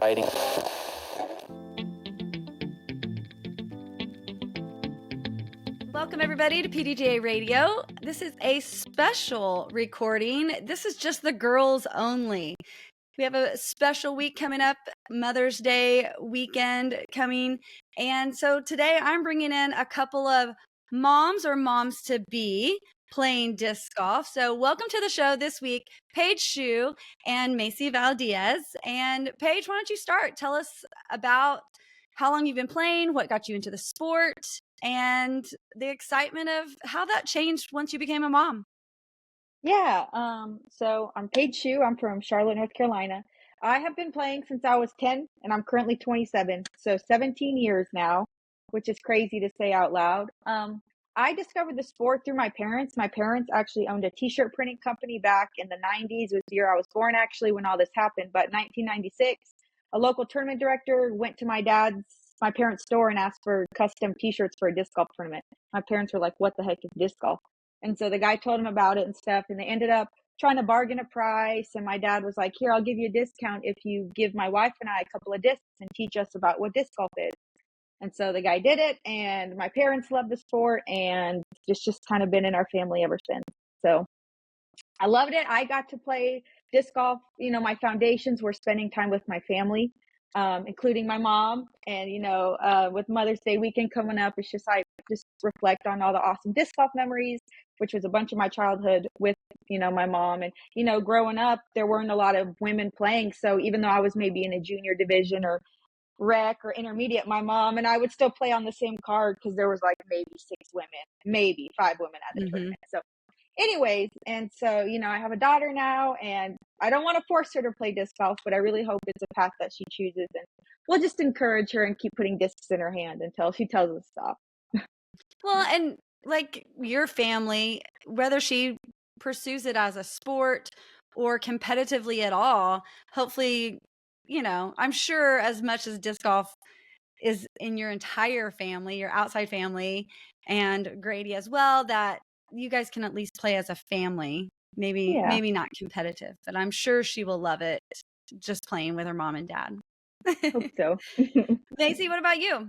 fighting. Welcome, everybody, to PDGA Radio. This is a special recording. This is just the girls only. We have a special week coming up, Mother's Day weekend coming. And so today I'm bringing in a couple of moms or moms-to-be playing disc golf. So welcome to the show this week, Paige Shue and Macie Valediaz. And Paige, why don't you start? Tell us about how long you've been playing, what got you into the sport, and the excitement of how that changed once you became a mom. Yeah, so I'm Paige Shue. I'm from Charlotte, North Carolina. I have been playing since I was 10, and I'm currently 27, so 17 years now, which is crazy to say out loud. I discovered the sport through my parents. My parents actually owned a t-shirt printing company back in the 90s. It was the year I was born, actually, when all this happened. But 1996, a local tournament director went to my parents' store and asked for custom t-shirts for a disc golf tournament. My parents were like, "What the heck is disc golf?" And so the guy told him about it and stuff, and they ended up trying to bargain a price. And my dad was like, "Here, I'll give you a discount if you give my wife and I a couple of discs and teach us about what disc golf is." And so the guy did it, and my parents love the sport, and it's just kind of been in our family ever since. So I loved it. I got to play disc golf. You know, my foundations were spending time with my family, including my mom. And, with Mother's Day weekend coming up, it's just, I just reflect on all the awesome disc golf memories, which was a bunch of my childhood with, my mom. And, growing up, there weren't a lot of women playing. So even though I was maybe in a junior division or rec or intermediate, my mom and I would still play on the same card because there was like maybe 6 women, maybe 5 women at the tournament. So anyways, and so, I have a daughter now, and I don't want to force her to play disc golf, but I really hope it's a path that she chooses, and we'll just encourage her and keep putting discs in her hand until she tells us to stop. Well, and like your family, whether she pursues it as a sport or competitively at all, hopefully, I'm sure as much as disc golf is in your entire family, your outside family, and Grady as well, that you guys can at least play as a family. Maybe not competitive, but I'm sure she will love it just playing with her mom and dad. Hope so. Macie, what about you?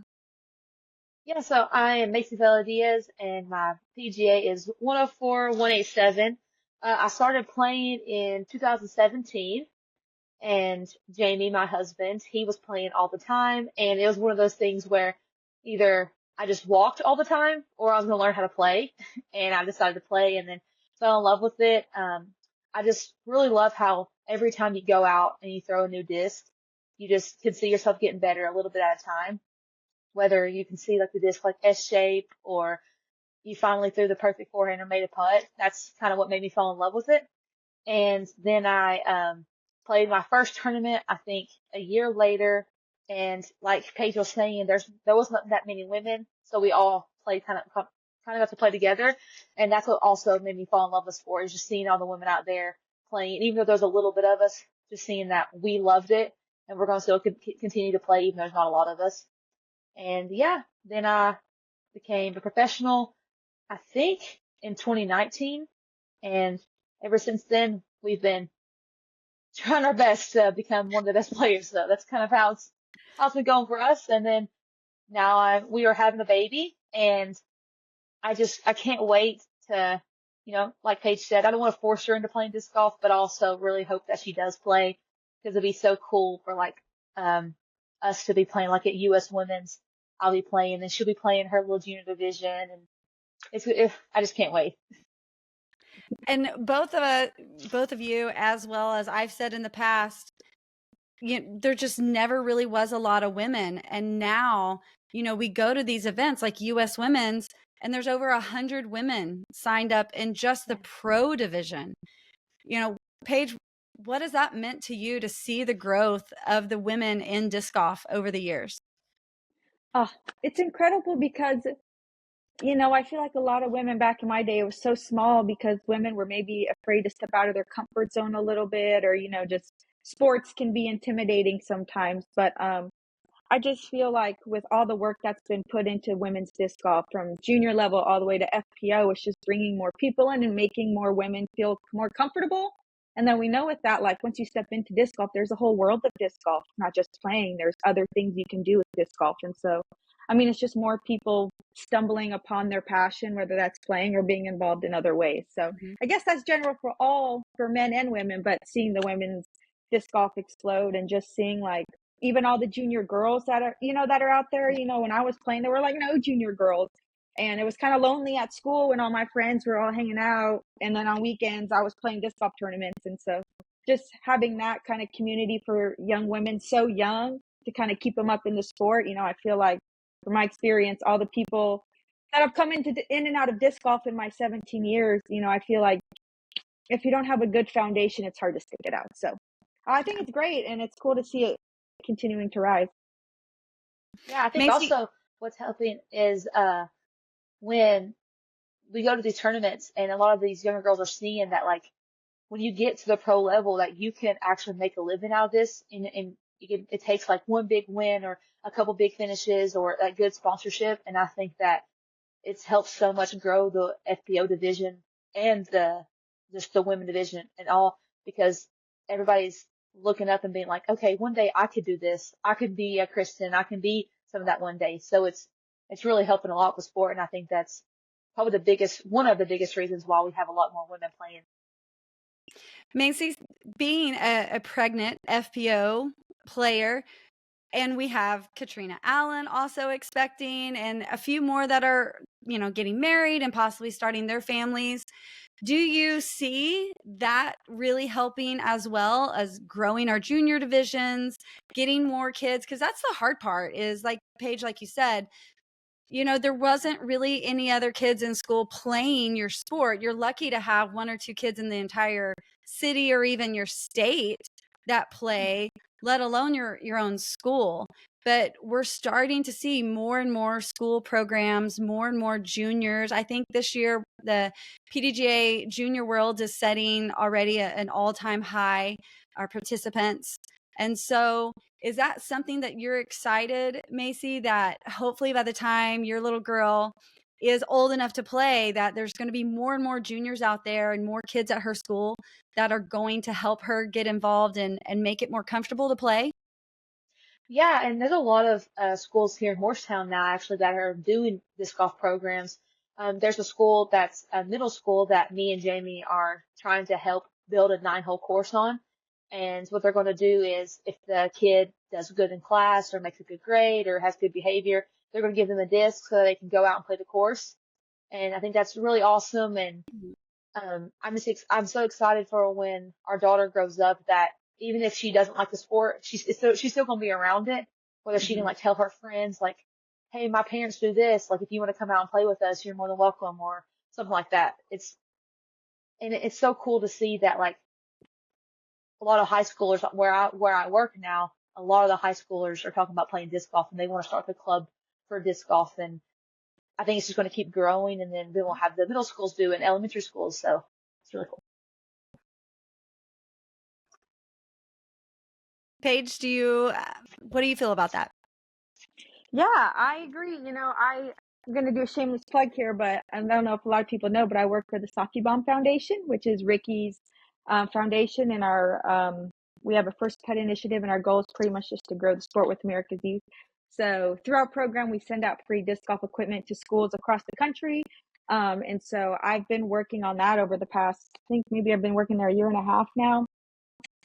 Yeah, so I am Macie Valediaz, and my PDGA is 104187. I started playing in 2017, and Jamie, my husband, he was playing all the time, and it was one of those things where either I just walked all the time or I was going to learn how to play, and I decided to play and then fell in love with it. I just really love how every time you go out and you throw a new disc, you just can see yourself getting better a little bit at a time. Whether you can see like the disc like S shape or you finally threw the perfect forehand or made a putt. That's kind of what made me fall in love with it. And then I played my first tournament, I think a year later. And like Paige was saying, there wasn't that many women, so we all played kind of got to play together. And that's what also made me fall in love with sport, is just seeing all the women out there playing. Even though there's a little bit of us, just seeing that we loved it, and we're going to still continue to play even though there's not a lot of us. And yeah, then I became a professional, I think, in 2019. And ever since then, we've been trying our best to become one of the best players. So that's kind of how it's been going for us. And then now we are having a baby, and I can't wait to, like Paige said, I don't want to force her into playing disc golf, but also really hope that she does play, because it'd be so cool for like, us to be playing like at US Women's. I'll be playing, and she'll be playing her little junior division, and I just can't wait. And both of you, as well as I've said in the past, there just never really was a lot of women, and now we go to these events like US Women's, and there's over 100 women signed up in just the pro division. Paige, what has that meant to you to see the growth of the women in disc golf over the years? Oh, it's incredible because, I feel like a lot of women back in my day, it was so small because women were maybe afraid to step out of their comfort zone a little bit, or, just sports can be intimidating sometimes. But I just feel like with all the work that's been put into women's disc golf from junior level all the way to FPO, it's just bringing more people in and making more women feel more comfortable And then we know with that, like once you step into disc golf, there's a whole world of disc golf, not just playing. There's other things you can do with disc golf. And so, I mean, it's just more people stumbling upon their passion, whether that's playing or being involved in other ways. So I guess that's general for men and women, but seeing the women's disc golf explode and just seeing like even all the junior girls that are, that are out there, when I was playing, there were like no junior girls. And it was kind of lonely at school when all my friends were all hanging out. And then on weekends, I was playing disc golf tournaments. And so just having that kind of community for young women so young to kind of keep them up in the sport, I feel like from my experience, all the people that have come in and out of disc golf in my 17 years, I feel like if you don't have a good foundation, it's hard to stick it out. So I think it's great. And it's cool to see it continuing to rise. Yeah, I think Macie, also what's helping is when we go to these tournaments and a lot of these younger girls are seeing that like when you get to the pro level that you can actually make a living out of this and it takes like one big win or a couple big finishes or like good sponsorship. And I think that it's helped so much grow the FPO division and just the women division and all because everybody's looking up and being like, okay, one day I could do this. I could be a Christian. I can be some of that one day. So it's really helping a lot with sport. And I think that's probably one of the biggest reasons why we have a lot more women playing. Macie, being a pregnant FPO player, and we have Katrina Allen also expecting, and a few more that are, getting married and possibly starting their families. Do you see that really helping as well as growing our junior divisions, getting more kids? Because that's the hard part is like Paige, like you said, there wasn't really any other kids in school playing your sport. You're lucky to have one or two kids in the entire city or even your state that play, let alone your own school. But we're starting to see more and more school programs, more and more juniors. I think this year the PDGA Junior World is setting already an all-time high, our participants. And so is that something that you're excited, Macie, that hopefully by the time your little girl is old enough to play, that there's going to be more and more juniors out there and more kids at her school that are going to help her get involved and make it more comfortable to play? Yeah, and there's a lot of schools here in Morristown now actually that are doing disc golf programs. There's a school that's a middle school that me and Jamie are trying to help build a 9-hole course on. And what they're going to do is if the kid does good in class or makes a good grade or has good behavior, they're going to give them a disc so they can go out and play the course. And I think that's really awesome. And I'm so excited for when our daughter grows up that even if she doesn't like the sport, she's still gonna be around it. Whether she can like tell her friends like, hey, my parents do this. Like if you want to come out and play with us, you're more than welcome or something like that. It's so cool to see that like a lot of high schoolers where I work now, a lot of the high schoolers are talking about playing disc golf and they want to start the club for disc golf and I think it's just going to keep growing and then we'll have the middle schools do it and elementary schools. So it's really cool. Paige, what do you feel about that? Yeah, I agree. I'm going to do a shameless plug here, but I don't know if a lot of people know, but I work for the Saki Bomb Foundation, which is Ricky's foundation. And we have a first pet initiative, and our goal is pretty much just to grow the sport with America's youth. So through our program, we send out free disc golf equipment to schools across the country. And so I've been working on that over the past, I think maybe I've been working there a year and a half now.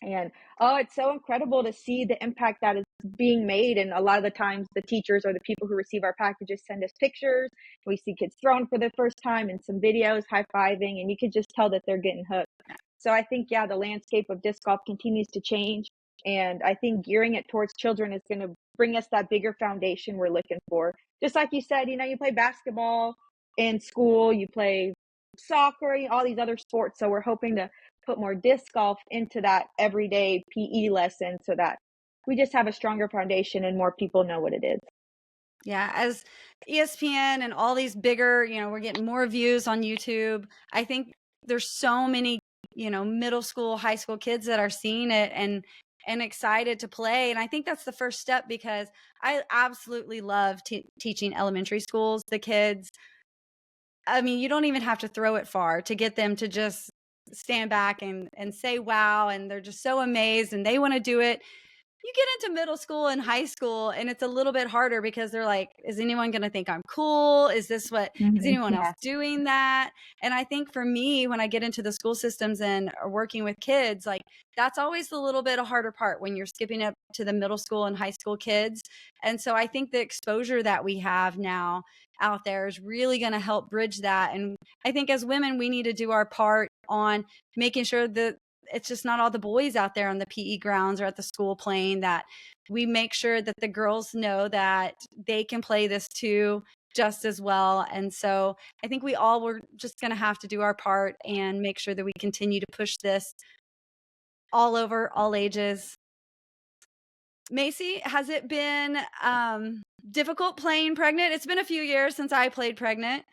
And it's so incredible to see the impact that is being made. And a lot of the times the teachers or the people who receive our packages send us pictures. We see kids throwing for the first time and some videos, high-fiving, and you could just tell that they're getting hooked. So I think, yeah, the landscape of disc golf continues to change. And I think gearing it towards children is going to bring us that bigger foundation we're looking for. Just like you said, you play basketball in school, you play soccer, all these other sports. So we're hoping to put more disc golf into that everyday PE lesson so that we just have a stronger foundation and more people know what it is. Yeah, as ESPN and all these bigger, we're getting more views on YouTube. I think there's so many, middle school, high school kids that are seeing it and excited to play. And I think that's the first step because I absolutely love teaching elementary schools, the kids. I mean, you don't even have to throw it far to get them to just stand back and say, wow. And they're just so amazed and they want to do it. You get into middle school and high school and it's a little bit harder because they're like, is anyone going to think I'm cool? Is anyone else Yeah. doing that? And I think for me, when I get into the school systems and are working with kids, like that's always the little bit of harder part when you're skipping up to the middle school and high school kids. And so I think the exposure that we have now out there is really going to help bridge that. And I think as women, we need to do our part on making sure that it's just not all the boys out there on the PE grounds or at the school playing, that we make sure that the girls know that they can play this too just as well. And so I think we all were just going to have to do our part and make sure that we continue to push this all over, all ages. Macie, has it been difficult playing pregnant? It's been a few years since I played pregnant.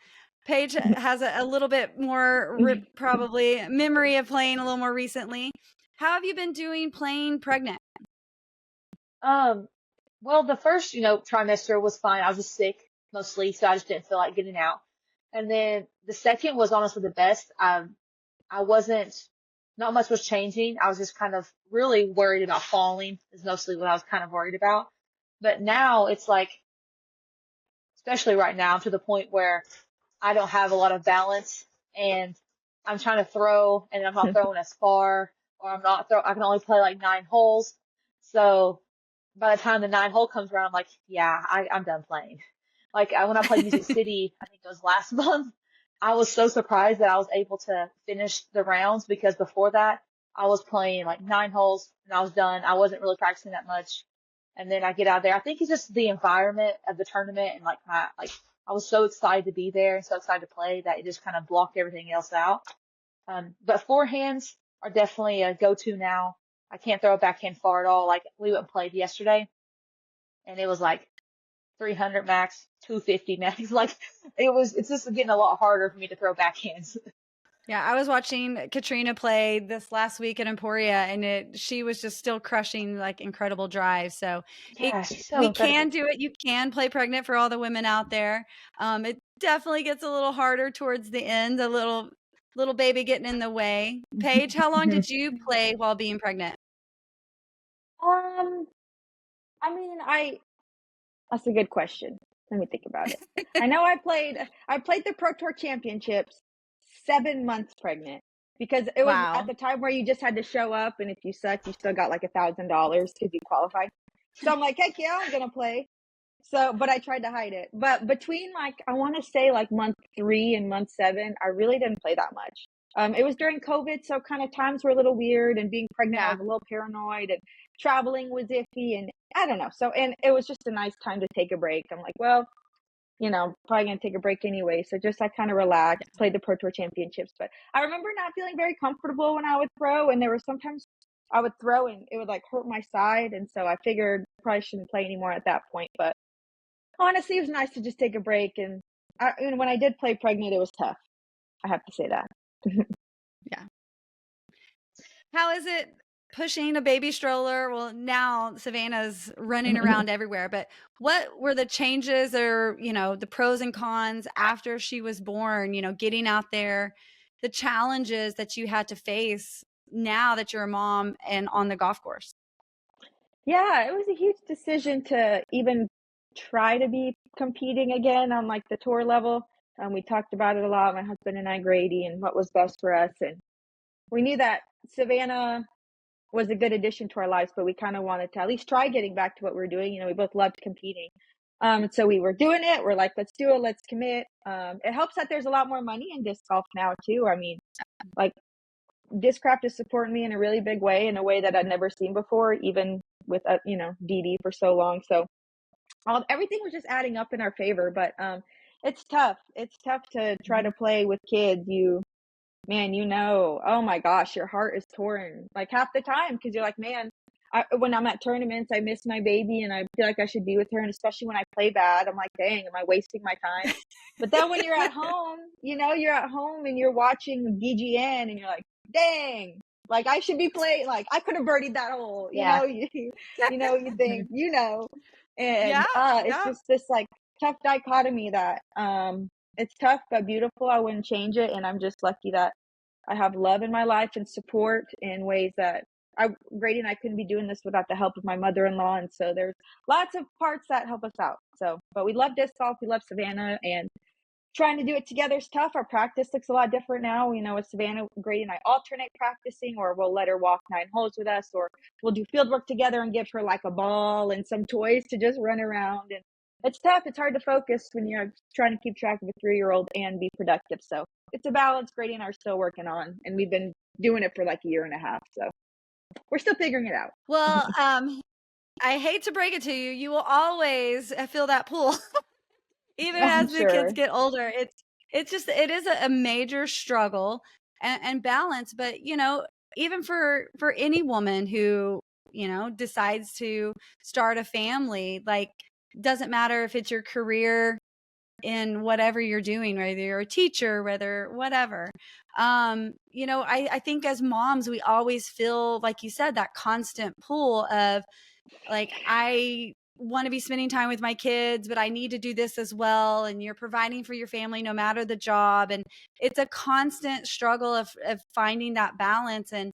Paige has a little bit more probably memory of playing a little more recently. How have you been doing playing pregnant? Well, the first, trimester was fine. I was just sick mostly, so I just didn't feel like getting out. And then the second was honestly the best. I wasn't, not much was changing. I was just kind of really worried about falling is mostly what I was kind of worried about. But now it's like, especially right now, to the point where I don't have a lot of balance and I'm trying to throw and I'm not throwing as far, or I can only play like 9 holes. So by the time the 9 hole comes around, I'm like, yeah, I'm done playing. Like when I played Music City, I think it was last month, I was so surprised that I was able to finish the rounds, because before that I was playing like 9 holes and I was done. I wasn't really practicing that much. And then I get out there. I think it's just the environment of the tournament and I was so excited to be there and so excited to play that it just kind of blocked everything else out. But forehands are definitely a go-to now. I can't throw a backhand far at all. Like we went and played yesterday and it was like 300 max, 250 max. Like it's just getting a lot harder for me to throw backhands. Yeah, I was watching Katrina play this last week at Emporia, and she was just still crushing like incredible drives. So Yeah, she's so we incredible. can do it. You can play pregnant for all the women out there. It definitely gets a little harder towards the end, a little baby getting in the way. Paige, how long did you play while being pregnant? Um, I mean, that's a good question. Let me think about it. I know I played the Pro Tour Championships 7 months pregnant, because it was at Wow. the time where you just had to show up, and if you sucked, you still got like $1,000 because you qualified. So I'm like, heck yeah, I'm gonna play. So, but I tried to hide it. But between like, I want to say like month 3 and month 7, I really didn't play that much. It was during COVID, so kind of times were a little weird, and being pregnant, I Yeah. was a little paranoid, and traveling was iffy, and I don't know. So, and it was just a nice time to take a break. I'm like, well, probably gonna take a break anyway. So just I kind of relaxed, played the Pro Tour Championships. But I remember not feeling very comfortable when I would throw, and there were sometimes I would throw and it would like hurt my side, and so I figured probably shouldn't play anymore at that point. But honestly, it was nice to just take a break. And when I did play pregnant, it was tough. I have to say that. Yeah. How is it pushing a baby stroller? Well, now Savannah's running around everywhere, but what were the changes or, the pros and cons after she was born, getting out there, the challenges that you had to face now that you're a mom and on the golf course? Yeah, it was a huge decision to even try to be competing again on like the tour level. We talked about it a lot, my husband and I, Grady, and what was best for us. And we knew that Savannah was a good addition to our lives, but we kind of wanted to at least try getting back to what we were doing. We both loved competing. So we were doing it. We're like, let's do it. Let's commit. It helps that there's a lot more money in disc golf now too. I mean, like Discraft is supporting me in a really big way, in a way that I'd never seen before, even with, Dee Dee for so long. So everything was just adding up in our favor, but, it's tough. It's tough to try to play with kids. Man, oh my gosh, your heart is torn like half the time, because you're like, man, when I'm at tournaments, I miss my baby and I feel like I should be with her. And especially when I play bad, I'm like, dang, am I wasting my time? But then when you're at home, you're at home and you're watching BGN and you're like, dang, like I should be playing. Like I could have birdied that hole, Yeah. you think, and Yeah. it's just this like tough dichotomy that it's tough but beautiful. I wouldn't change it, and I'm just lucky that I have love in my life and support in ways that Grady and I couldn't be doing this without the help of my mother-in-law. And so there's lots of parts that help us out. So, but we love disc golf. We love Savannah, and trying to do it together is tough. Our practice looks a lot different now. With Savannah, Grady and I alternate practicing, or we'll let her walk 9 holes with us, or we'll do field work together and give her like a ball and some toys to just run around. And it's tough. It's hard to focus when you're trying to keep track of a 3-year-old and be productive. So it's a balance Grady and I are still working on, and we've been doing it for like a year and a half. So we're still figuring it out. Well, I hate to break it to you, you will always feel that pull. Even I'm as the kids sure. get older, it is a major struggle and balance. But even for any woman who decides to start a family, like, doesn't matter if it's your career in whatever you're doing, whether you're a teacher, whether whatever. I think as moms, we always feel, like you said, that constant pull of, like, I want to be spending time with my kids, but I need to do this as well. And you're providing for your family no matter the job. And it's a constant struggle of finding that balance. And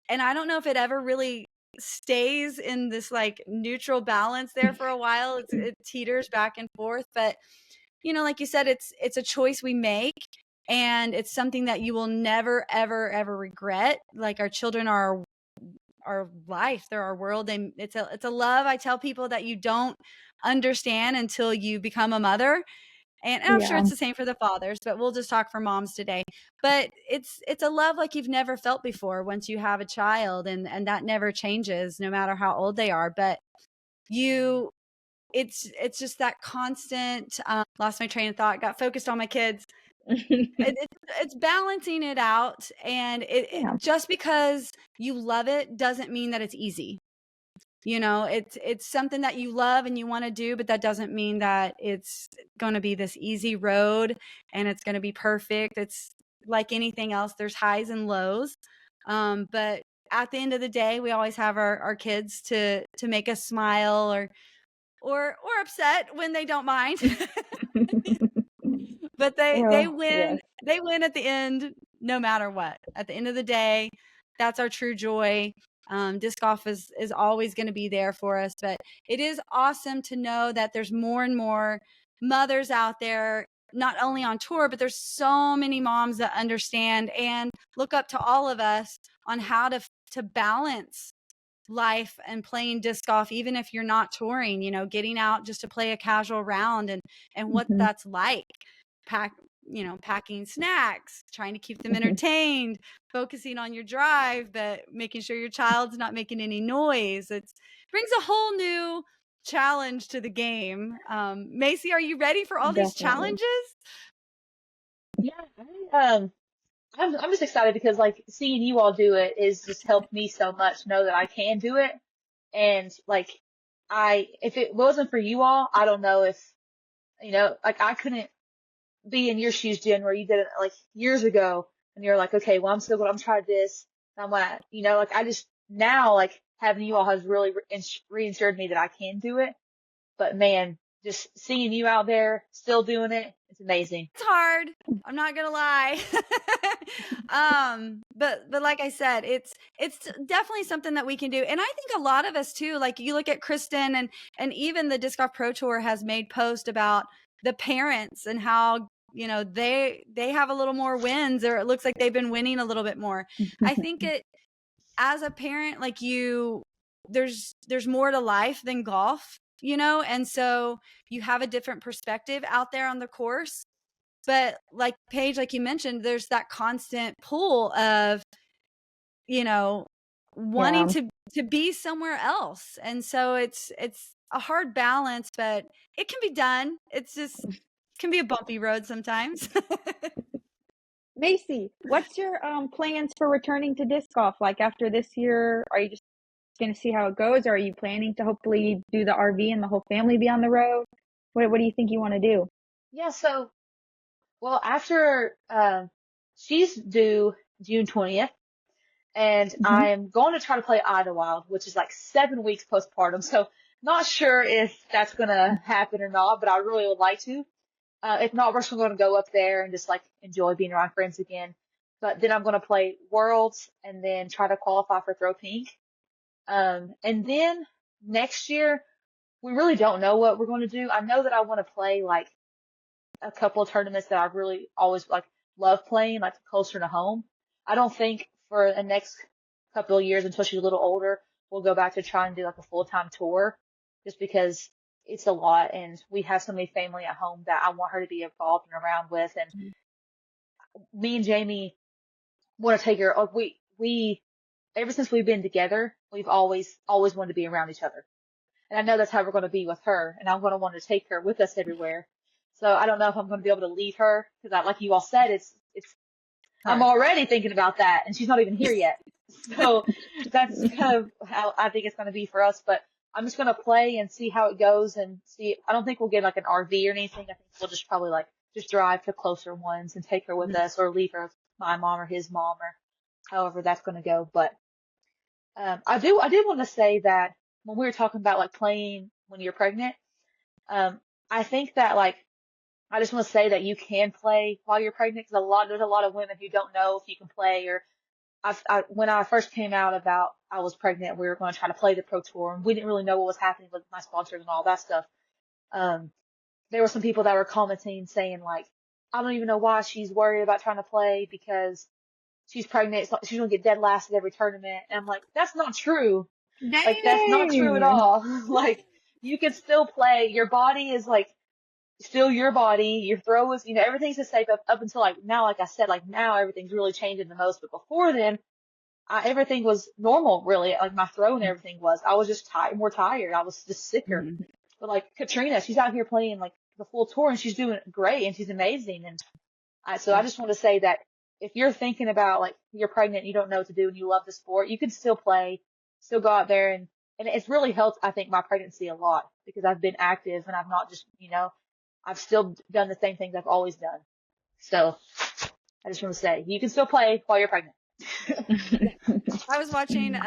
I don't know if it ever really stays in this like neutral balance there for a while. It teeters back and forth. But, like you said, it's a choice we make. And it's something that you will never, ever, ever regret. Like, our children are our life, they're our world, and it's a love, I tell people, that you don't understand until you become a mother. And I'm sure Yeah. it's the same for the fathers, but we'll just talk for moms today. But it's a love like you've never felt before once you have a child, and that never changes no matter how old they are. But it's just that constant, lost my train of thought, got focused on my kids. It's balancing it out, and Yeah. just because you love it doesn't mean that it's easy. It's something that you love and you want to do, but that doesn't mean that it's going to be this easy road and it's going to be perfect. It's like anything else. There's highs and lows. But at the end of the day, we always have our kids to make us smile or upset when they don't mind. But they Oh, win. yes. They win at the end, no matter what. At the end of the day, that's our true joy. Disc golf is always going to be there for us. But it is awesome to know that there's more and more mothers out there, not only on tour, but there's so many moms that understand and look up to all of us on how to balance life and playing disc golf, even if you're not touring, getting out just to play a casual round, and what Mhm. that's like. Packing snacks, trying to keep them entertained, focusing on your drive, but making sure your child's not making any noise. It brings a whole new challenge to the game. Macie, are you ready for all these Definitely. challenges? Yeah, I'm just excited because like seeing you all do it is just helped me so much know that I can do it. And like if it wasn't for you all, I don't know if, like I couldn't be in your shoes, Jen, where you did it like years ago and you're like, okay, well, I'm still going to try this. And I'm like, like I just now like having you all has really reassured me that I can do it. But man, just seeing you out there still doing it, it's amazing. It's hard. I'm not gonna lie. But like I said, it's definitely something that we can do. And I think a lot of us too, like you look at Kristen, and even the Disc Golf Pro Tour has made post about the parents and how, they have a little more wins, or it looks like they've been winning a little bit more. I think as a parent, like there's more to life than golf, and so you have a different perspective out there on the course. But like Paige, like you mentioned, there's that constant pull of, wanting Yeah. to be somewhere else. And so it's a hard balance, but it can be done. It's just can be a bumpy road sometimes. Macie, what's your plans for returning to disc golf? Like after this year, are you just going to see how it goes, or are you planning to hopefully do the RV and the whole family be on the road? What do you think you want to do? Yeah. So, well, after, she's due June 20th. And Hmm. I'm going to try to play Idlewild, which is like 7 weeks postpartum. So not sure if that's going to happen or not, but I really would like to. If not, we're still going to go up there and just like enjoy being around friends again. but then I'm going to play Worlds and then try to qualify for Throw Pink. And then next year, we really don't know what we're going to do. I know that I want to play like a couple of tournaments that I really always like love playing, like closer to home. I don't think for the next couple of years until she's a little older, we'll go back to try and do like a full-time tour just because it's a lot and we have so many family at home that I want her to be involved and around with. And me and Jamie want to take her, we, ever since we've been together, we've always wanted to be around each other. And I know that's how we're going to be with her. And I'm going to want to take her with us everywhere. So I don't know if I'm going to be able to leave her because like you all said, it's, I'm already thinking about that and she's not even here yet. So that's kind of how I think it's going to be for us. But I'm just going to play and see how it goes and see. I don't think we'll get like an RV or anything. I think we'll just probably like just drive to closer ones and take her with us or leave her with my mom or his mom or however that's going to go. But I did want to say that when we were talking about like playing when you're pregnant, I think that like I just want to say that you can play while you're pregnant because there's a lot of women who don't know if you can play or when I first came out about I was pregnant, we were going to try to play the Pro Tour and we didn't really know what was happening with my sponsors and all that stuff. There were some people that were commenting saying like, I don't even know why she's worried about trying to play because she's pregnant. She's going to get dead last at every tournament. And I'm like, that's not true. Dang. Like, that's not true at all. Like, you can still play. Your body is like, still your body. Your throw is, everything's the same up until like now, like I said, like now everything's really changing the most. But before then, everything was normal, really. Like my throw and everything was. I was just more tired. I was just sicker. Mm-hmm. But like Katrina, she's out here playing like the full tour and she's doing great and she's amazing. And so I just want to say that if you're thinking about like you're pregnant, you don't know what to do and you love the sport, you can still play, still go out there. And it's really helped, I think, my pregnancy a lot because I've been active and I've not just, I've still done the same things I've always done. So I just want to say you can still play while you're pregnant. I was watching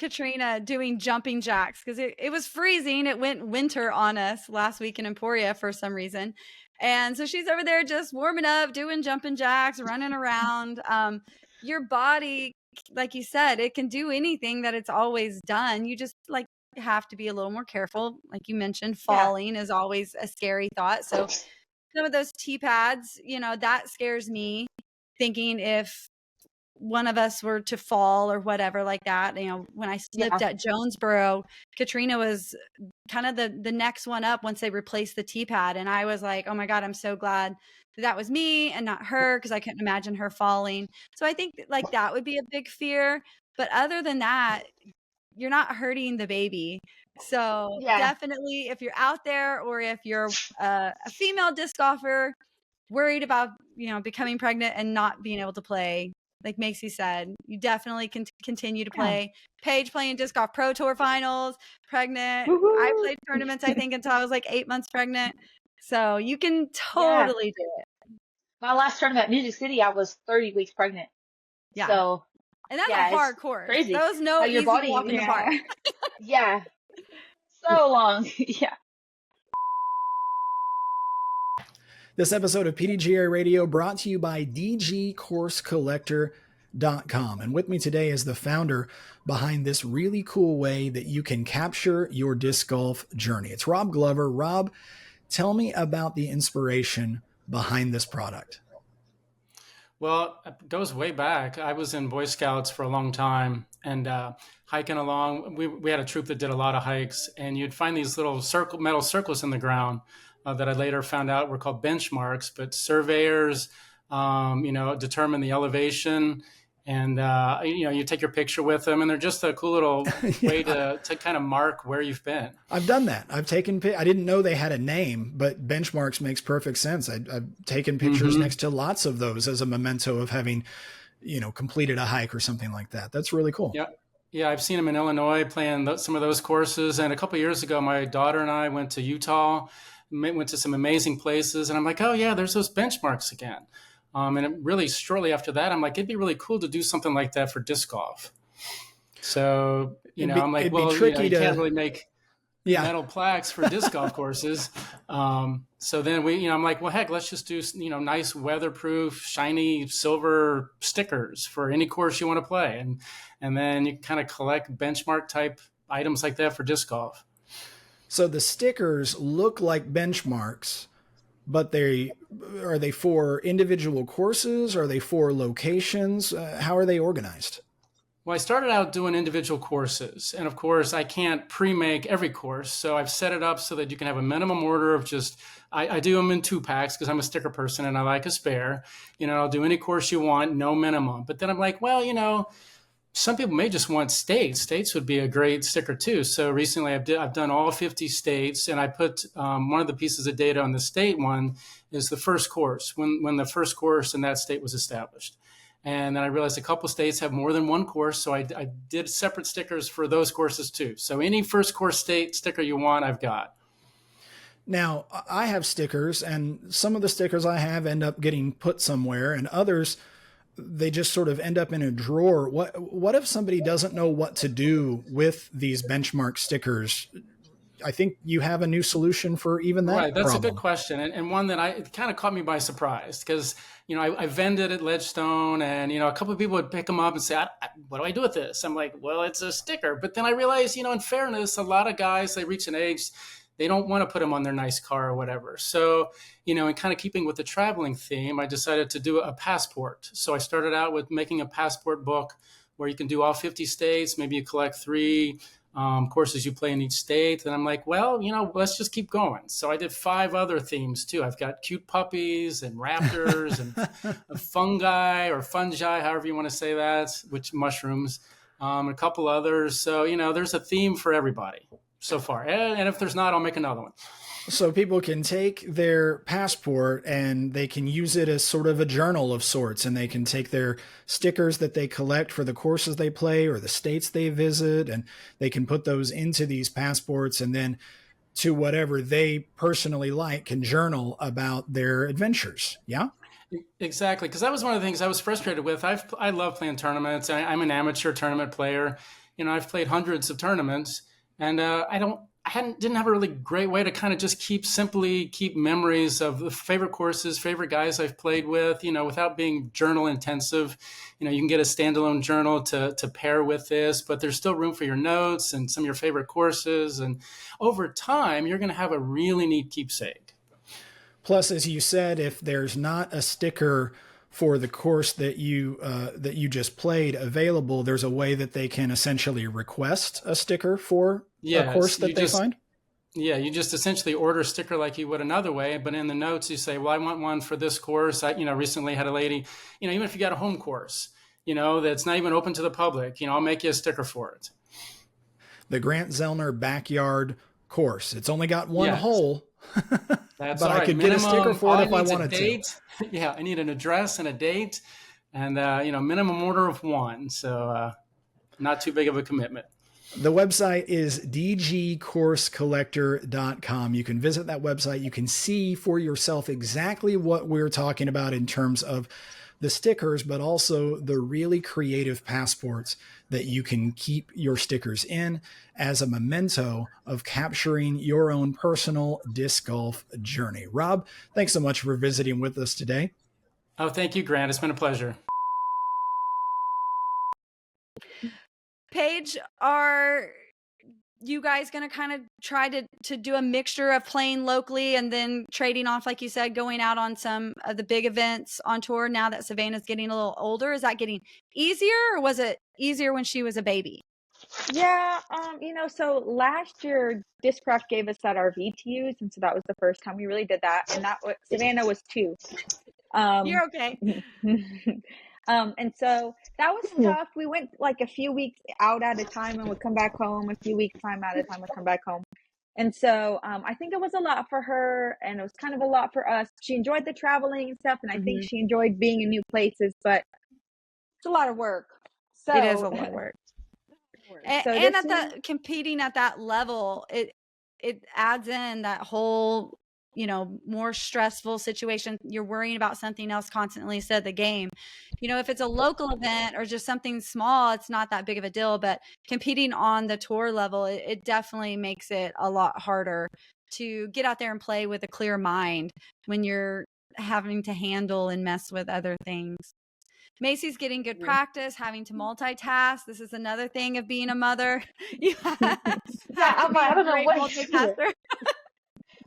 Katrina doing jumping jacks because it was freezing. It went winter on us last week in Emporia for some reason. And so she's over there just warming up, doing jumping jacks, running around. Your body, like you said, it can do anything that it's always done. You just like have to be a little more careful. Like you mentioned, falling is always a scary thought. So some of those T-pads, that scares me, thinking if one of us were to fall or whatever like that. When I slipped at Jonesboro, Katrina was kind of the next one up once they replaced the T-pad. And I was like, oh my God, I'm so glad that was me and not her because I couldn't imagine her falling. So I think like that would be a big fear. But other than that, you're not hurting the baby. So definitely if you're out there or if you're a female disc golfer worried about, becoming pregnant and not being able to play, like Macie said, you definitely can continue to play. Paige playing disc golf pro tour finals, pregnant. Woo-hoo. I played tournaments, I think, until I was like 8 months pregnant. So you can totally do it. My last tournament at Music City, I was 30 weeks pregnant. Yeah. So, and that's a hard course. Crazy. That was no easy walk in the park. Yeah. So long. Yeah. This episode of PDGA Radio brought to you by DGCourseCollector.com. And with me today is the founder behind this really cool way that you can capture your disc golf journey. It's Rob Glover. Rob, tell me about the inspiration behind this product. Well, it goes way back. I was in Boy Scouts for a long time and hiking along. We had a troop that did a lot of hikes, and you'd find these little metal circles in the ground that I later found out were called benchmarks, but surveyors, determine the elevation and, you take your picture with them and they're just a cool little way to kind of mark where you've been. I've done that. I didn't know they had a name, but benchmarks makes perfect sense. I've taken pictures next to lots of those as a memento of having, completed a hike or something like that. That's really cool. Yeah. Yeah, I've seen them in Illinois playing some of those courses. And a couple of years ago, my daughter and I went to Utah, went to some amazing places. And I'm like, oh, yeah, there's those benchmarks again. And really shortly after that, I'm like, it'd be really cool to do something like that for disc golf. So, I'm like, well, you can't really make Yeah. metal plaques for disc golf courses. So then I'm like, well, heck, let's just do, nice weatherproof, shiny silver stickers for any course you want to play. And then you kind of collect benchmark type items like that for disc golf. So the stickers look like benchmarks, but are they for individual courses? Are they for locations? How are they organized? Well, I started out doing individual courses, and of course, I can't pre-make every course, so I've set it up so that you can have a minimum order of just. I do them in 2-packs because I'm a sticker person and I like a spare. I'll do any course you want, no minimum. But then I'm like, well, some people may just want states. States would be a great sticker too. So recently, I've done all 50 states, and I put one of the pieces of data on the state one is the first course when the first course in that state was established. And then I realized a couple of states have more than one course, so I did separate stickers for those courses too. So any first course state sticker you want, I've got. Now, I have stickers, and some of the stickers I have end up getting put somewhere, and others, they just sort of end up in a drawer. What if somebody doesn't know what to do with these benchmark stickers? I think you have a new solution for even that. Right, that's problem. a good question, and one that it kind of caught me by surprise because I vended at Ledgestone, and a couple of people would pick them up and say, "What do I do with this?" I'm like, "Well, it's a sticker." But then I realized, in fairness, a lot of guys, they reach an age, they don't want to put them on their nice car or whatever. So in kind of keeping with the traveling theme, I decided to do a passport. So I started out with making a passport book where you can do all 50 states. Maybe you collect 3 courses you play in each state. And I'm like, well, let's just keep going. So I did 5 other themes too. I've got cute puppies and raptors and fungi or fungi, however you want to say that, which mushrooms, a couple others. So, there's a theme for everybody so far. And if there's not, I'll make another one. So people can take their passport and they can use it as sort of a journal of sorts, and they can take their stickers that they collect for the courses they play or the states they visit, and they can put those into these passports, and then to whatever they personally like can journal about their adventures. Yeah. Exactly. Because that was one of the things I was frustrated with. I love playing tournaments. I'm an amateur tournament player. I've played hundreds of tournaments, and didn't have a really great way to kind of just keep memories of the favorite courses, favorite guys I've played with, without being journal intensive. You can get a standalone journal to pair with this, but there's still room for your notes and some of your favorite courses. And over time, you're going to have a really neat keepsake. Plus, as you said, if there's not a sticker for the course that you just played available, there's a way that they can essentially request a sticker for a course that they find. Yeah, you just essentially order a sticker like you would another way, but in the notes you say, well, I want one for this course. I recently had a lady, even if you got a home course, that's not even open to the public, I'll make you a sticker for it. The Grant Zellner backyard course. It's only got one hole. That's but all right. I could get a sticker for it if I wanted to. Yeah, I need an address and a date, and minimum order of 1. So not too big of a commitment. The website is dgcoursecollector.com. You can visit that website. You can see for yourself exactly what we're talking about in terms of the stickers, but also the really creative passports that you can keep your stickers in as a memento of capturing your own personal disc golf journey. Rob, thanks so much for visiting with us today. Oh, thank you, Grant. It's been a pleasure. Paige, are you guys going to kind of try to do a mixture of playing locally and then trading off, like you said, going out on some of the big events on tour now that Savannah's getting a little older? Is that getting easier, or was it easier when she was a baby? Yeah, so last year Discraft gave us that RV to use, and so that was the first time we really did that, and Savannah was 2. You're okay. And so that was tough. We went like a few weeks out at a time and would come back home, a few weeks time at a time would come back home. And so I think it was a lot for her, and it was kind of a lot for us. She enjoyed the traveling and stuff, and I think she enjoyed being in new places, but it's a lot of work. So it is a lot of work. And at competing at that level, it adds in that whole more stressful situation, you're worrying about something else constantly instead of the game. If it's a local event or just something small, it's not that big of a deal, but competing on the tour level, it definitely makes it a lot harder to get out there and play with a clear mind when you're having to handle and mess with other things. Macie's getting good practice, having to multitask. This is another thing of being a mother. You have to be I a don't know great what multitasker.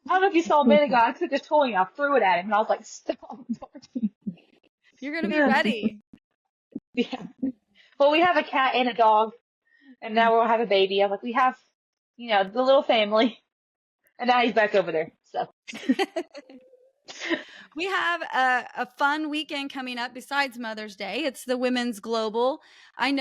I don't know if you saw a minute ago, I took a toy and I threw it at him, and I was like, stop. You're going to be ready. Yeah. Well, we have a cat and a dog, and now we'll have a baby. I'm like, we have, the little family, and now he's back over there. So we have a fun weekend coming up besides Mother's Day. It's the Women's Global. I'm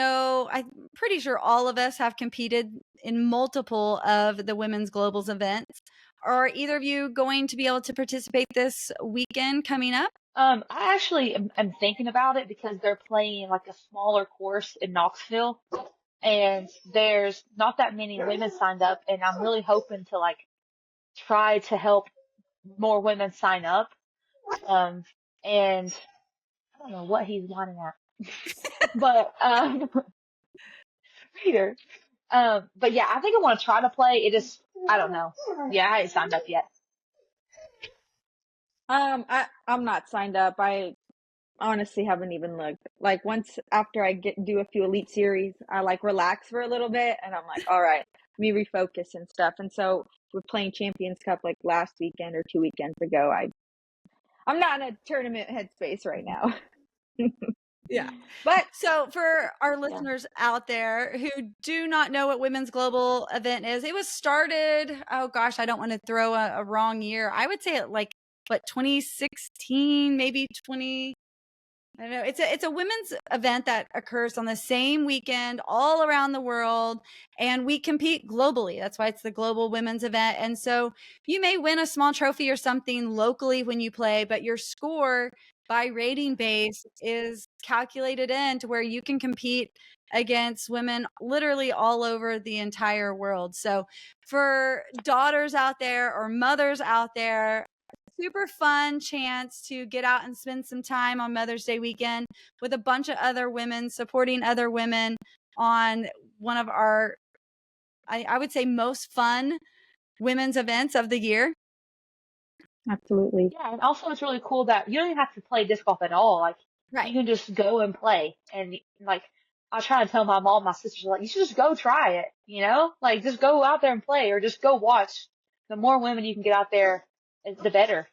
pretty sure all of us have competed in multiple of the Women's Globals events. Are either of you going to be able to participate this weekend coming up? I actually am thinking about it because they're playing like a smaller course in Knoxville, and there's not that many women signed up, and I'm really hoping to try to help more women sign up. And I don't know what he's whining at, but Peter. But yeah, I think I want to try to play. I don't know. Yeah, I ain't signed up yet. I'm not signed up. I honestly haven't even looked. Like once after I do a few Elite Series, I relax for a little bit, and I'm like, all right, let me refocus and stuff. And so we're playing Champions Cup like last weekend or 2 weekends ago. I'm not in a tournament headspace right now. Yeah. But so for our listeners out there who do not know what Women's Global event is, it was started, oh gosh, I don't want to throw a wrong year. I would say 2016, maybe 20. I don't know. It's a women's event that occurs on the same weekend all around the world, and we compete globally. That's why it's the Global Women's Event. And so you may win a small trophy or something locally when you play, but your score by rating base is calculated in to where you can compete against women literally all over the entire world. So for daughters out there or mothers out there, super fun chance to get out and spend some time on Mother's Day weekend with a bunch of other women, supporting other women on one of our, I would say, most fun women's events of the year. Absolutely. Yeah, and also it's really cool that you don't even have to play disc golf at all. You can just go and play. And I try to tell my mom, my sisters, you should just go try it, just go out there and play, or just go watch. The more women you can get out there, the better.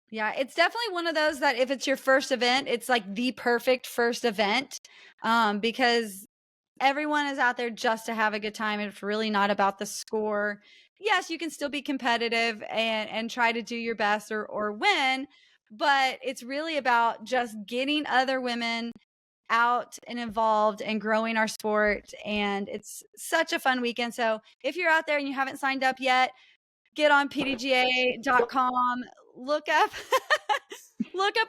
Yeah, it's definitely one of those that if it's your first event, it's like the perfect first event, because everyone is out there just to have a good time. It's really not about the score. Yes, you can still be competitive and try to do your best or win, but it's really about just getting other women out and involved and growing our sport. And it's such a fun weekend. So if you're out there and you haven't signed up yet, get on PDGA.com, look up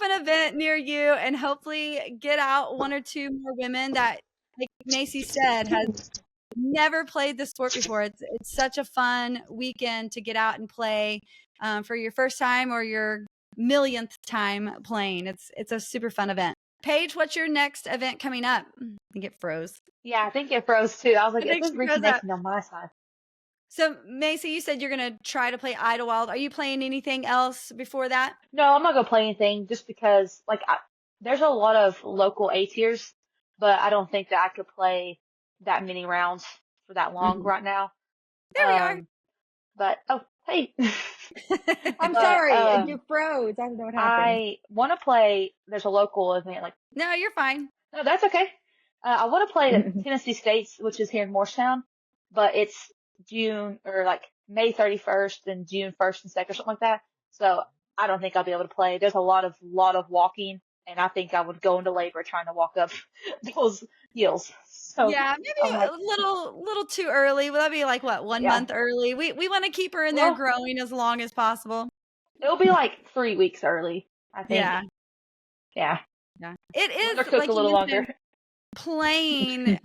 an event near you, and hopefully get out one or two more women that, like Macie said, has never played the sport before. It's such a fun weekend to get out and play for your first time or your millionth time playing. It's a super fun event. Paige, what's your next event coming up? I think it froze. Yeah, I think it froze too. I was like, it's reconnecting on my side. So, Macie, you said you're going to try to play Idlewild. Are you playing anything else before that? No, I'm not going to play anything just because, there's a lot of local A tiers, but I don't think that I could play that many rounds for that long right now. There we are. But, oh, hey. I'm sorry. You froze. I don't know what happened. I want to play, there's a local event. No, you're fine. No, that's okay. I want to play at Tennessee State's, which is here in Morristown, but it's June or May 31st and June 1st and 2nd or something like that. So I don't think I'll be able to play. There's a lot of walking, and I think I would go into labor trying to walk up those hills. So yeah, maybe a little too early. Will that be 1 month early? We want to keep her in there growing as long as possible. It'll be 3 weeks early, I think. Yeah. Yeah. It is took a little longer. playing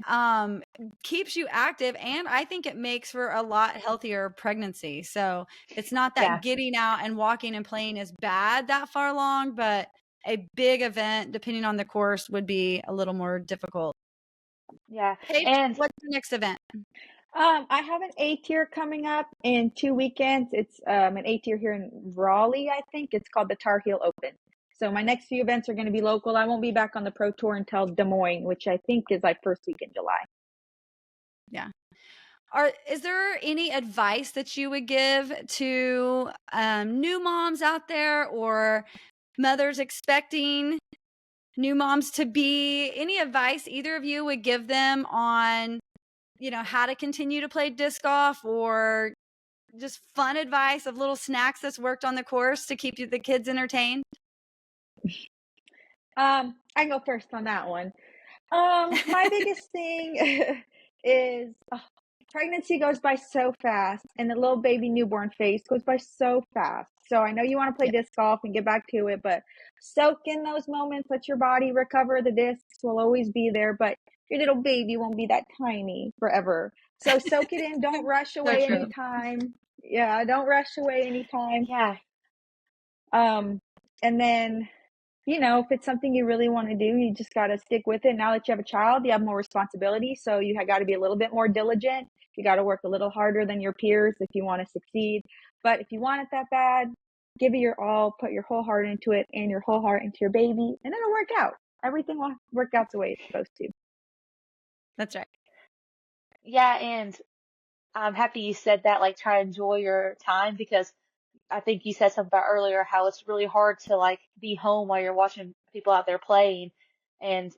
keeps you active, and I think it makes for a lot healthier pregnancy. So it's not that Yeah. getting out and walking and playing is bad that far along, but a big event, depending on the course, would be a little more difficult. Yeah. Paige, And what's the next event? I have an A tier coming up in 2 weekends. It's an A tier here in Raleigh, I think. It's called the Tar Heel Open. So my next few events are going to be local. I won't be back on the Pro Tour until Des Moines, which I think is like first week in July. Yeah. Is there any advice that you would give to new moms out there, or mothers expecting new moms to be? Any advice either of you would give them on, how to continue to play disc golf, or just fun advice of little snacks that's worked on the course to keep the kids entertained? I can go first on that one. My biggest thing is pregnancy goes by so fast, and the little baby newborn phase goes by so fast. So I know you want to play Yeah. disc golf and get back to it, but soak in those moments, let your body recover. The discs will always be there, but your little baby won't be that tiny forever. So soak it in. Don't rush So away true. anytime. Yeah, don't rush away anytime. yeah, And then if it's something you really want to do, you just got to stick with it. Now that you have a child, you have more responsibility. So you got to be a little bit more diligent. You got to work a little harder than your peers if you want to succeed. But if you want it that bad, give it your all, put your whole heart into it and your whole heart into your baby, and it'll work out. Everything will work out the way it's supposed to. That's right. yeah. And I'm happy you said that, like try to enjoy your time, because I think you said something about earlier how it's really hard to like be home while you're watching people out there playing. And,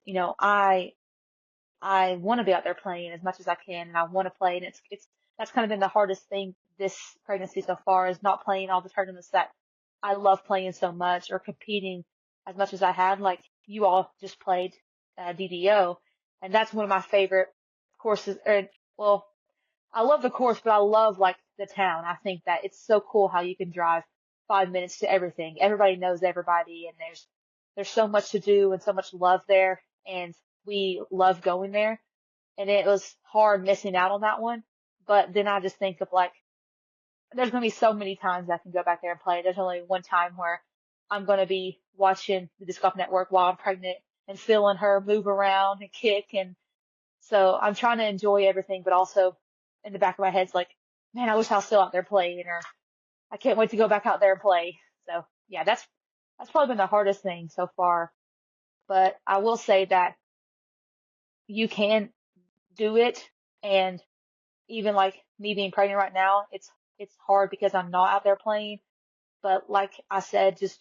I want to be out there playing as much as I can, and I want to play. And that's kind of been the hardest thing this pregnancy so far, is not playing all the tournaments that I love playing so much, or competing as much as I had. Like you all just played DDO, and that's one of my favorite courses. Well, I love the course, but I love like the town. I think that it's so cool how you can drive 5 minutes to everything. Everybody knows everybody, and there's so much to do and so much love there, and we love going there. And it was hard missing out on that one. But then I just think of like, there's going to be so many times I can go back there and play. There's only one time where I'm going to be watching the Disc Golf Network while I'm pregnant and feeling her move around and kick. And so I'm trying to enjoy everything, but also in the back of my head's like, man, I wish I was still out there playing, or I can't wait to go back out there and play. So yeah, that's probably been the hardest thing so far. But I will say that you can do it. And even like me being pregnant right now, it's hard because I'm not out there playing. But like I said, just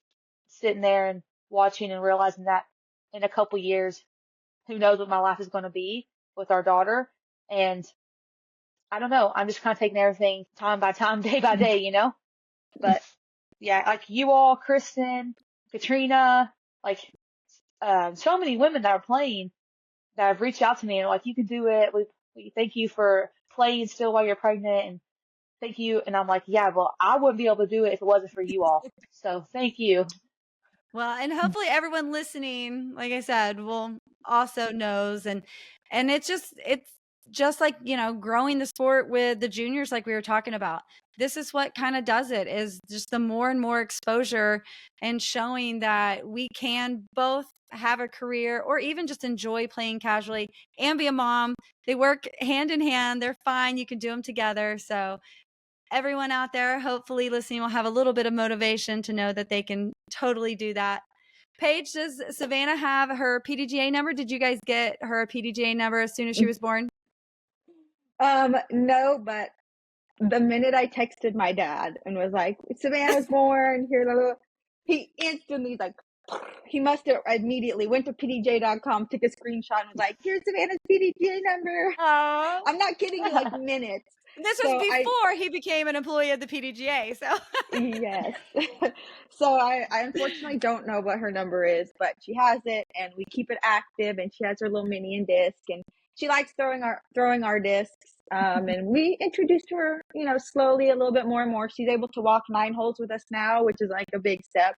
sitting there and watching and realizing that in a couple years, who knows what my life is going to be with our daughter. And I don't know. I'm just kind of taking everything time by time, day by day, But yeah, like you all, Kristen, Katrina, like so many women that are playing that have reached out to me and are like, you can do it. We thank you for playing still while you're pregnant, and thank you. And I'm like, yeah, well, I wouldn't be able to do it if it wasn't for you all. So thank you. Well, and hopefully everyone listening, like I said, will also knows, and it's just like, growing the sport with the juniors, like we were talking about. This is what kind of does it, is just the more and more exposure and showing that we can both have a career or even just enjoy playing casually and be a mom. They work hand in hand. They're fine. You can do them together. So everyone out there, hopefully listening, will have a little bit of motivation to know that they can totally do that. Paige, does Savannah have her PDGA number? Did you guys get her PDGA number as soon as she was born? No, but the minute I texted my dad and was like, Savannah's born, here, blah, blah, blah, he instantly he must have immediately went to pdj.com, took a screenshot, and was like, here's Savannah's PDGA number. Oh, I'm not kidding you, like minutes. This was before he became an employee of the PDGA. So yes. So I unfortunately don't know what her number is, but she has it, and we keep it active, and she has her little mini and disc, and she likes throwing our discs. And we introduced her, slowly a little bit more and more. She's able to walk 9 holes with us now, which is like a big step.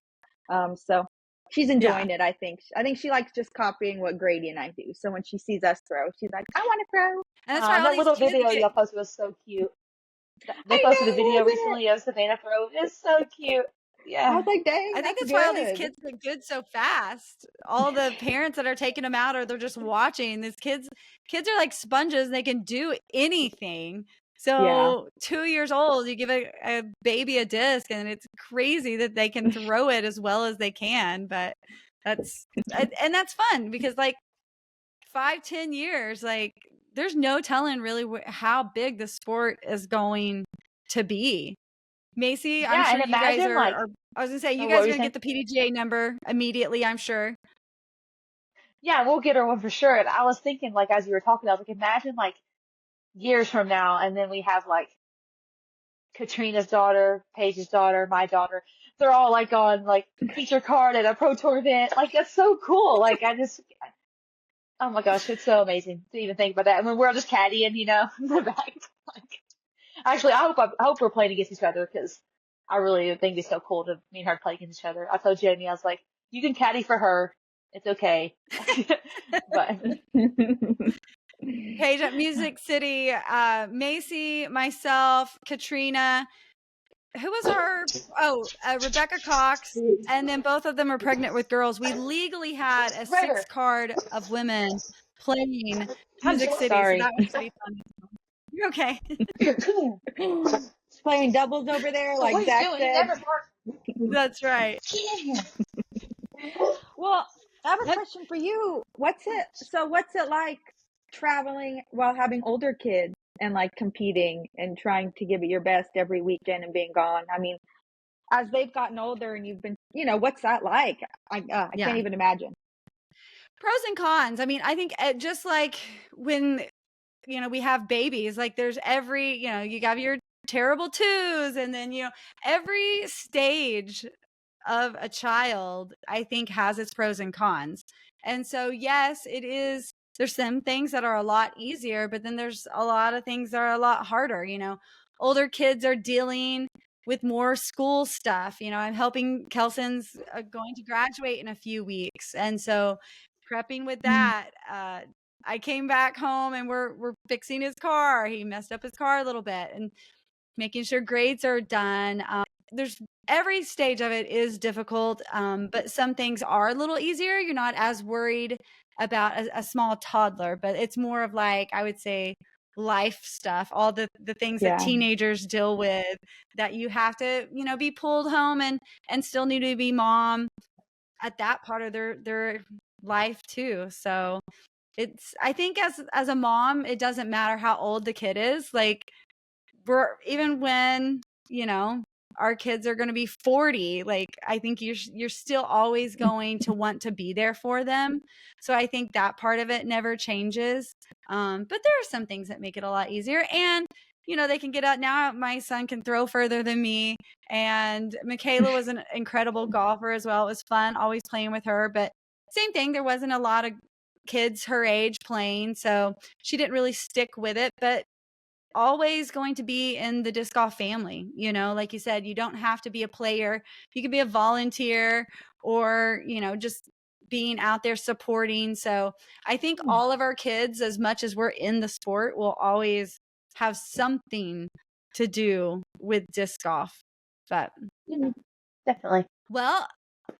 So she's Yeah. enjoying it. I think she likes just copying what Grady and I do. So when she sees us throw, she's like, I want to throw. And that's why all That these little kids video get, y'all posted was so cute. They I posted a know, video wasn't it? recently of Savannah Pro. It's so cute. I Yeah. was like, dang, I think that's that's why all these good. kids get good so fast. All the parents that are taking them out, or they're just watching. These kids are like sponges. They can do anything. Yeah. So 2 years old, you give a baby a disc, and it's crazy that they can throw it as well as they can. But that's and that's fun because like 5-10 years, like there's no telling really how big the sport is going to be. Macie, I'm Yeah, sure and you guys imagine like, are I was gonna say, you oh, what guys were are you gonna saying? get the PDGA number immediately, I'm sure. Yeah, we'll get her one for sure. And I was thinking, like, as you were talking, I was like, imagine like years from now, and then we have like Katrina's daughter, Paige's daughter, my daughter. They're all like on like feature card at a pro tour event. Like, that's so cool. Like, oh my gosh, it's so amazing to even think about that. I mean, we're all just caddying, you know, in the back. Like, actually, I hope we're playing against each other because I really think it'd be so cool to me and her play against each other. I told Jamie, I was like, you can caddy for her. It's okay. But Paige at Music City, Macie, myself, Katrina. Who was our Rebecca Cox, and then both of them are pregnant with girls. We legally had a River, 6 card of women playing I'm Music so City, so sorry. that was pretty fun. You're okay. Playing doubles over there, So what like he's Zach doing, he said. never barks. That's right. Get in here. Well, I have a question for you. What's it like traveling while having older kids and like competing and trying to give it your best every weekend and being gone? I mean, as they've gotten older and you've been, what's that like? I Yeah. can't even imagine. Pros and cons. I mean, I think just like when we have babies, like there's every, you have your terrible twos, and then every stage of a child, I think, has its pros and cons. And so yes, there's some things that are a lot easier, but then there's a lot of things that are a lot harder. Older kids are dealing with more school stuff. I'm helping Kelson's going to graduate in a few weeks, and so prepping with that. I came back home and we're fixing his car. He messed up his car a little bit, and making sure grades are done. There's every stage of it is difficult, but some things are a little easier. You're not as worried about a small toddler, but it's more of like, I would say, life stuff, all the things that Yeah. teenagers deal with, that you have to be pulled home and still need to be mom at that part of their life too. So I think as a mom, it doesn't matter how old the kid is. Like, even when our kids are going to be 40, like I think you're still always going to want to be there for them. So I think that part of it never changes. But there are some things that make it a lot easier, and they can get out now. My son can throw further than me, and Michaela was an incredible golfer as well. It was fun always playing with her, but same thing, there wasn't a lot of kids her age playing, so she didn't really stick with it. But always going to be in the disc golf family. Like you said, you don't have to be a player. You can be a volunteer, or just being out there supporting. So I think all of our kids, as much as we're in the sport, will always have something to do with disc golf. But Yeah, definitely. well,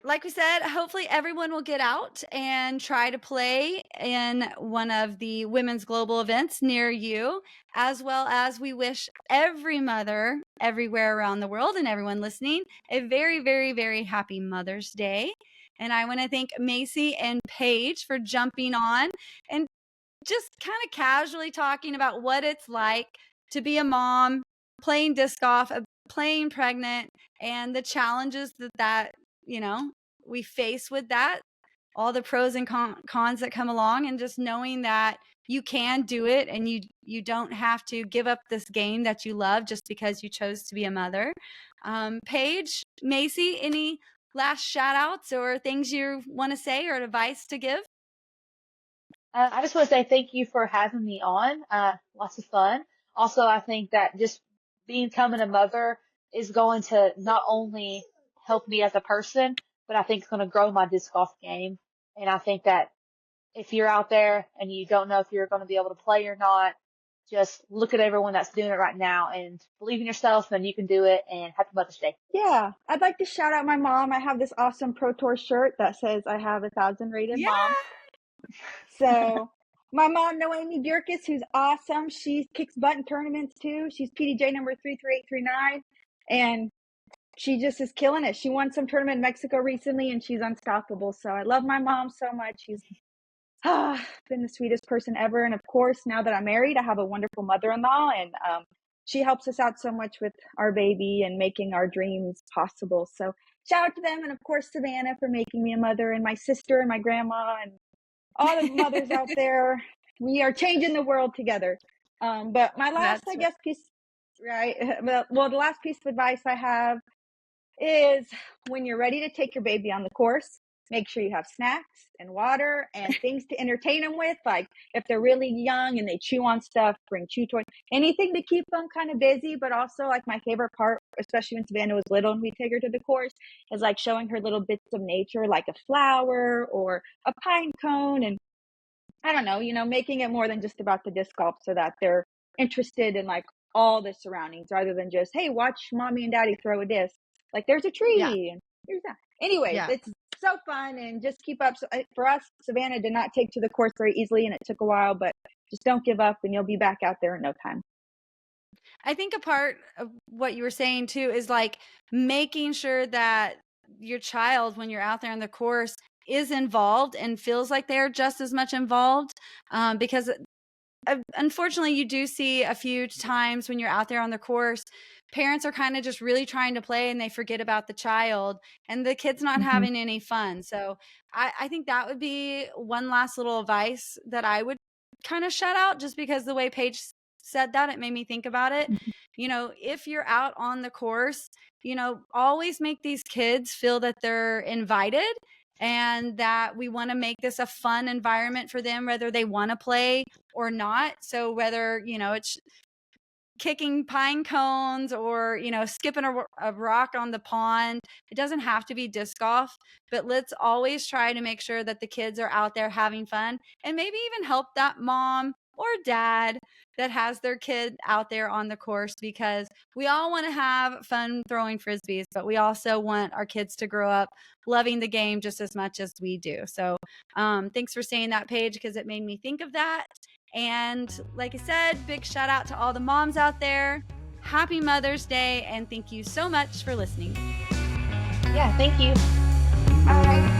like we said, hopefully everyone will get out and try to play in one of the women's global events near you, as well as we wish every mother everywhere around the world and everyone listening a very, very, very happy Mother's Day. And I want to thank Macie and Paige for jumping on and just kind of casually talking about what it's like to be a mom, playing disc golf, playing pregnant, and the challenges that we face with that, all the pros and cons that come along, and just knowing that you can do it, and you don't have to give up this game that you love just because you chose to be a mother. Paige, Macie, any last shout outs or things you want to say or advice to give? I just want to say thank you for having me on. Lots of fun. Also, I think that just becoming a mother is going to not only help me as a person, but I think it's going to grow my disc golf game. And I think that if you're out there and you don't know if you're going to be able to play or not, just look at everyone that's doing it right now and believe in yourself and you can do it. And happy Mother's Day. Yeah, I'd like to shout out my mom. I have this awesome Pro Tour shirt that says I have 1,000 rated mom. So my mom, Noemi Bjerkes, who's awesome. She kicks butt in tournaments too. She's PDGA number 33839. And she just is killing it. She won some tournament in Mexico recently and she's unstoppable. So I love my mom so much. She's been the sweetest person ever. And of course, now that I'm married, I have a wonderful mother-in-law, and she helps us out so much with our baby and making our dreams possible. So shout out to them. And of course, Savannah for making me a mother, and my sister and my grandma and all the mothers out there. We are changing the world together. But my last, I guess, piece, right? Well, the last piece of advice I have is when you're ready to take your baby on the course, make sure you have snacks and water and things to entertain them with. Like if they're really young and they chew on stuff, bring chew toys, anything to keep them kind of busy. But also, like, my favorite part, especially when Savannah was little and we take her to the course, is like showing her little bits of nature, like a flower or a pine cone. And I don't know, making it more than just about the disc golf, so that they're interested in like all the surroundings rather than just, hey, watch mommy and daddy throw a disc. Like there's a tree and here's that. Anyways, it's so fun, and just keep up. So, for us, Savannah did not take to the course very easily, and it took a while, but just don't give up and you'll be back out there in no time. I think a part of what you were saying too is like making sure that your child, when you're out there on the course, is involved and feels like they're just as much involved, because unfortunately, you do see a few times when you're out there on the course, parents are kind of just really trying to play and they forget about the child and the kid's not having any fun. So I think that would be one last little advice that I would kind of shout out, just because the way Paige said that, it made me think about it. If you're out on the course, always make these kids feel that they're invited and that we want to make this a fun environment for them, whether they want to play or not. So whether, it's kicking pine cones or, skipping a rock on the pond, it doesn't have to be disc golf, but let's always try to make sure that the kids are out there having fun, and maybe even help that mom or dad that has their kid out there on the course, because we all want to have fun throwing frisbees, but we also want our kids to grow up loving the game just as much as we do. So thanks for saying that, Paige, because it made me think of that. And like I said, big shout out to all the moms out there. Happy Mother's Day, and thank you so much for listening. Yeah, thank you. All right.